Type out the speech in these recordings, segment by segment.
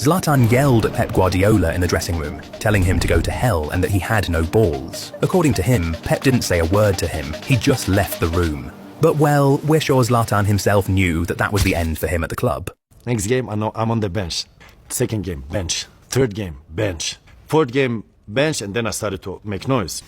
Zlatan yelled at Pep Guardiola in the dressing room, telling him to go to hell and that he had no balls. According to him, Pep didn't say a word to him, he just left the room. But well, we're sure Zlatan himself knew that that was the end for him at the club. Next game, I'm on the bench. Second game, bench. Third game, bench. Fourth game, bench, and then I started to make noise.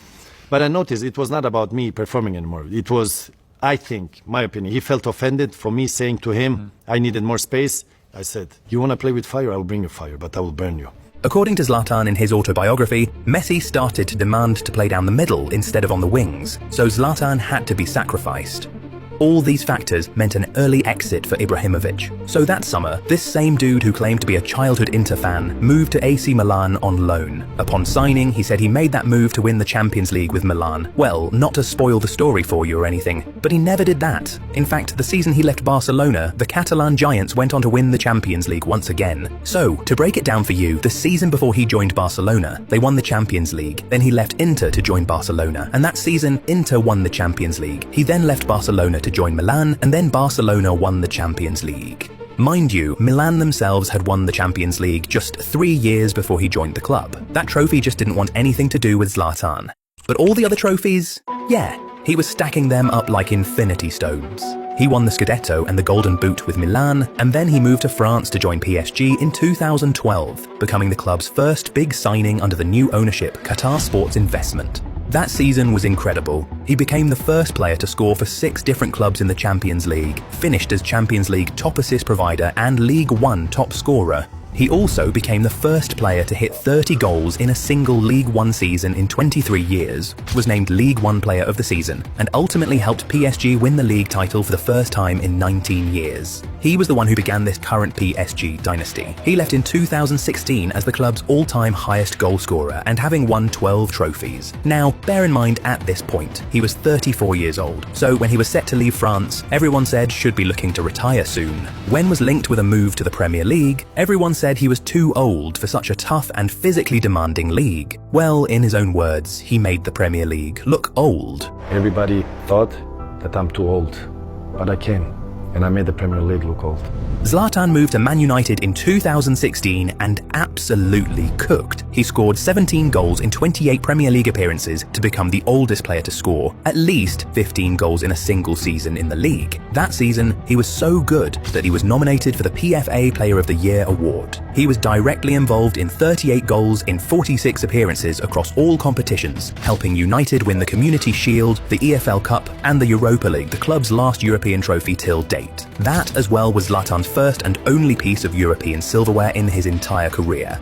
But I noticed it was not about me performing anymore. It was, I think, my opinion, he felt offended for me saying to him, I needed more space. I said, you want to play with fire? I will bring you fire, but I will burn you. According to Zlatan in his autobiography, Messi started to demand to play down the middle instead of on the wings, so Zlatan had to be sacrificed. All these factors meant an early exit for Ibrahimovic. So that summer, this same dude who claimed to be a childhood Inter fan moved to AC Milan on loan. Upon signing, he said he made that move to win the Champions League with Milan. Well, not to spoil the story for you or anything, but he never did that. In fact, the season he left Barcelona, the Catalan Giants went on to win the Champions League once again. So, to break it down for you, the season before he joined Barcelona, they won the Champions League. Then he left Inter to join Barcelona, and that season, Inter won the Champions League. He then left Barcelona to join Milan, and then Barcelona won the Champions League. Mind you, Milan themselves had won the Champions League just 3 years before he joined the club. That trophy just didn't want anything to do with Zlatan. But all the other trophies? Yeah, he was stacking them up like infinity stones. He won the Scudetto and the Golden Boot with Milan, and then he moved to France to join PSG in 2012, becoming the club's first big signing under the new ownership, Qatar Sports Investment. That season was incredible. He became the first player to score for 6 different clubs in the Champions League, finished as Champions League top assist provider and League One top scorer. He also became the first player to hit 30 goals in a single League One season in 23 years, was named League One Player of the Season, and ultimately helped PSG win the league title for the first time in 19 years. He was the one who began this current PSG dynasty. He left in 2016 as the club's all-time highest goal scorer and having won 12 trophies. Now, bear in mind at this point, he was 34 years old, so when he was set to leave France, everyone said should be looking to retire soon. When was linked with a move to the Premier League, everyone said he was too old for such a tough and physically demanding league. Well, in his own words, he made the Premier League look old. Everybody thought that I'm too old, but I came. And I made the Premier League look old. Zlatan moved to Man United in 2016 and absolutely cooked. He scored 17 goals in 28 Premier League appearances to become the oldest player to score at least 15 goals in a single season in the league. That season, he was so good that he was nominated for the PFA Player of the Year award. He was directly involved in 38 goals in 46 appearances across all competitions, helping United win the Community Shield, the EFL Cup, and the Europa League, the club's last European trophy till date. That as well was Zlatan's first and only piece of European silverware in his entire career.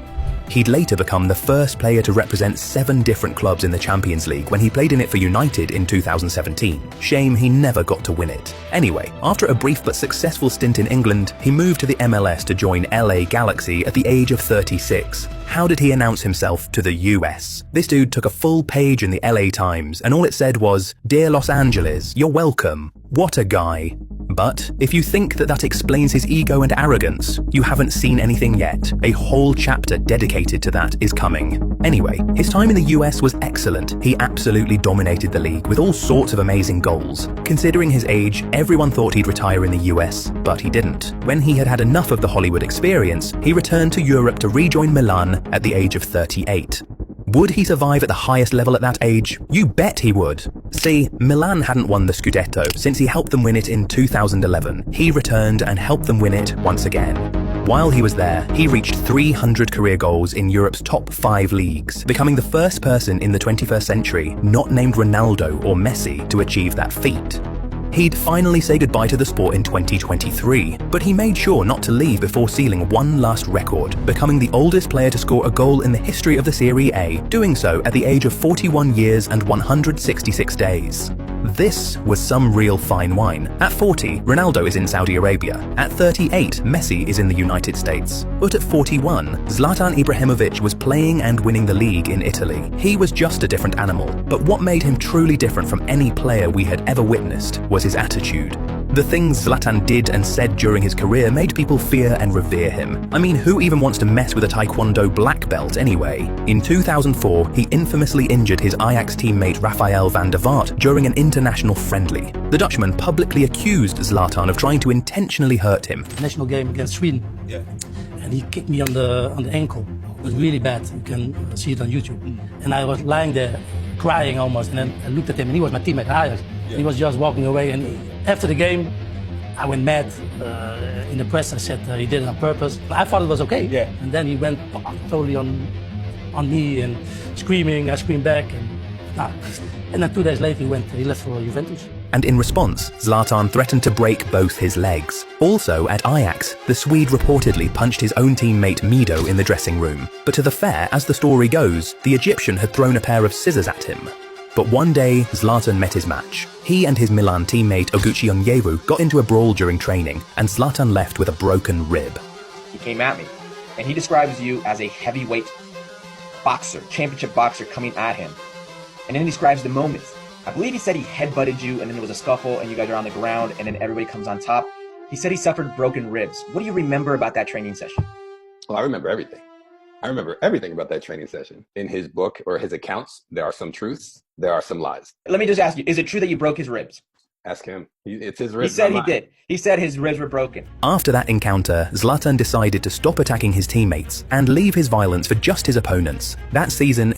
He'd later become the first player to represent 7 different clubs in the Champions League when he played in it for United in 2017. Shame he never got to win it. Anyway, after a brief but successful stint in England, he moved to the MLS to join LA Galaxy at the age of 36. How did he announce himself to the US? This dude took a full page in the LA Times, and all it said was, "Dear Los Angeles, you're welcome." What a guy. But if you think that that explains his ego and arrogance, you haven't seen anything yet. A whole chapter dedicated to that is coming. Anyway, his time in the US was excellent. He absolutely dominated the league with all sorts of amazing goals. Considering his age, everyone thought he'd retire in the US, but he didn't. When he had had enough of the Hollywood experience, he returned to Europe to rejoin Milan at the age of 38. Would he survive at the highest level at that age? You bet he would. See, Milan hadn't won the Scudetto since he helped them win it in 2011. He returned and helped them win it once again. While he was there, he reached 300 career goals in Europe's top 5 leagues, becoming the first person in the 21st century not named Ronaldo or Messi to achieve that feat. He'd finally say goodbye to the sport in 2023, but he made sure not to leave before sealing one last record, becoming the oldest player to score a goal in the history of the Serie A, doing so at the age of 41 years and 166 days. This was some real fine wine. At 40, Ronaldo is in Saudi Arabia. At 38, Messi is in the United States. But at 41, Zlatan Ibrahimovic was playing and winning the league in Italy. He was just a different animal. But what made him truly different from any player we had ever witnessed was his attitude. The things Zlatan did and said during his career made people fear and revere him. I mean, who even wants to mess with a Taekwondo black belt anyway? In 2004, he infamously injured his Ajax teammate Rafael van der Vaart during an international friendly. The Dutchman publicly accused Zlatan of trying to intentionally hurt him. National game against Sweden. Yeah. and he kicked me on the ankle. It was really bad. You can see it on YouTube. And I was lying there, crying almost. And then I looked at him, and he was my teammate at Ajax. He was just walking away. And after the game, I went mad. In the press, I said he did it on purpose. I thought it was okay. Yeah. And then he went totally on me and screaming. I screamed back. And then 2 days later, he left for Juventus. And in response, Zlatan threatened to break both his legs. Also at Ajax, the Swede reportedly punched his own teammate Mido in the dressing room. But to the fair, as the story goes, the Egyptian had thrown a pair of scissors at him. But one day, Zlatan met his match. He and his Milan teammate Oguchi Onyewu got into a brawl during training, and Zlatan left with a broken rib. He came at me, and he describes you as a heavyweight boxer, championship boxer coming at him. And then he describes the moment. I believe he said he headbutted you, and then there was a scuffle, and you guys are on the ground, and then everybody comes on top. He said he suffered broken ribs. What do you remember about that training session? Well, I remember everything. I remember everything about that training session. In his book or his accounts, there are some truths, there are some lies. Let me just ask you, is it true that you broke his ribs? Ask him. It's his ribs. He said he did. He said his ribs were broken. After that encounter, Zlatan decided to stop attacking his teammates and leave his violence for just his opponents. That season,